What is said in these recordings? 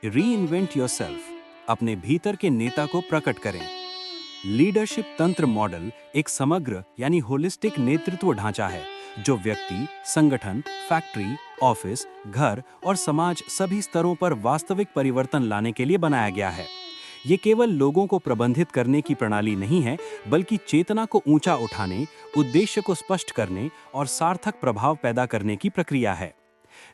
Reinvent yourself, अपने भीतर के नेता को प्रकट करें। लीडरशिप तंत्र मॉडल एक समग्र यानी होलिस्टिक नेतृत्व ढांचा है जो व्यक्ति, संगठन, फैक्ट्री, ऑफिस, घर और समाज सभी स्तरों पर वास्तविक परिवर्तन लाने के लिए बनाया गया है। ये केवल लोगों को प्रबंधित करने की प्रणाली नहीं है, बल्कि चेतना को ऊंचा उठाने, उद्देश्य को स्पष्ट करने और सार्थक प्रभाव पैदा करने की प्रक्रिया है।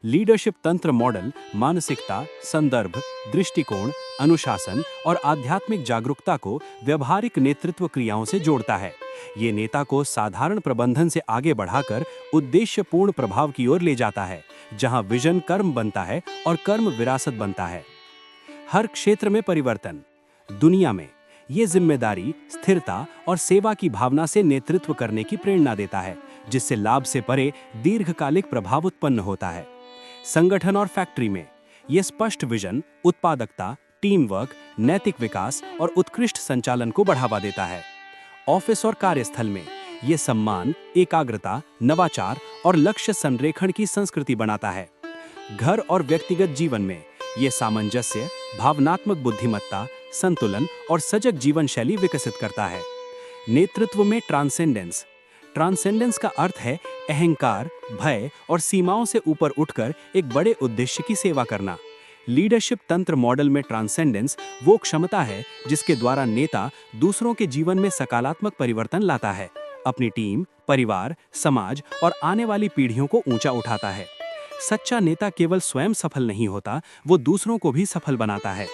लीडरशिप तंत्र मॉडल मानसिकता, संदर्भ, दृष्टिकोण, अनुशासन और आध्यात्मिक जागरूकता को व्यवहारिक नेतृत्व क्रियाओं से जोड़ता है। ये नेता को साधारण प्रबंधन से आगे बढ़ाकर उद्देश्यपूर्ण प्रभाव की ओर ले जाता है, जहां विजन कर्म बनता है और कर्म विरासत बनता है। हर क्षेत्र में परिवर्तन। दुनिया में ये जिम्मेदारी, स्थिरता और सेवा की भावना से नेतृत्व करने की प्रेरणा देता है, जिससे लाभ से परे दीर्घकालिक प्रभाव उत्पन्न होता है। संगठन और फैक्ट्री में ये स्पष्ट विजन, उत्पादकता, टीम वर्क, नैतिक विकास और उत्कृष्ट संचालन को बढ़ावा देता है। ऑफिस और कार्यस्थल में ये सम्मान, एकाग्रता, नवाचार और लक्ष्य संरेखण की संस्कृति बनाता है। घर और व्यक्तिगत जीवन में ये सामंजस्य, भावनात्मक बुद्धिमत्ता, संतुलन और सजग जीवन शैली विकसित करता है। नेतृत्व में ट्रांसेंडेंस। ट्रांसेंडेंस का अर्थ है अहंकार, भय और सीमाओं से ऊपर उठकर एक बड़े उद्देश्य की सेवा करना। लीडरशिप तंत्र मॉडल में ट्रांसेंडेंस वो क्षमता है जिसके द्वारा नेता दूसरों के जीवन में सकारात्मक परिवर्तन लाता है, अपनी टीम, परिवार, समाज और आने वाली पीढ़ियों को ऊंचा उठाता है। सच्चा नेता केवल स्वयं सफल नहीं होता, वो दूसरों को भी सफल बनाता है।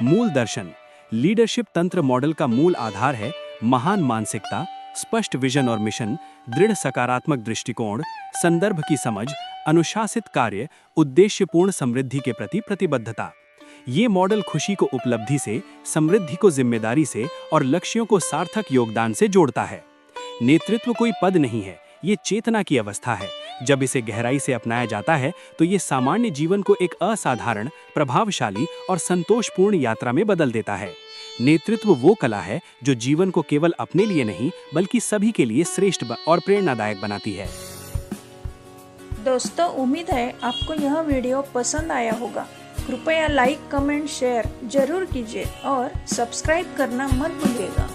मूल दर्शन। लीडरशिप तंत्र मॉडल का मूल आधार है महान मानसिकता, स्पष्ट विजन और मिशन, दृढ़ सकारात्मक दृष्टिकोण, संदर्भ की समझ, अनुशासित कार्य, उद्देश्यपूर्ण समृद्धि के प्रति प्रतिबद्धता। ये मॉडल खुशी को उपलब्धि से, समृद्धि को जिम्मेदारी से और लक्ष्यों को सार्थक योगदान से जोड़ता है। नेतृत्व कोई पद नहीं है, ये चेतना की अवस्था है। जब इसे गहराई से अपनाया जाता है तो ये सामान्य जीवन को एक असाधारण, प्रभावशाली और संतोषपूर्ण यात्रा में बदल देता है। नेतृत्व वो कला है जो जीवन को केवल अपने लिए नहीं बल्कि सभी के लिए श्रेष्ठ और प्रेरणादायक बनाती है। दोस्तों, उम्मीद है आपको यह वीडियो पसंद आया होगा। कृपया लाइक, कमेंट, शेयर जरूर कीजिए और सब्सक्राइब करना मत भूलिएगा।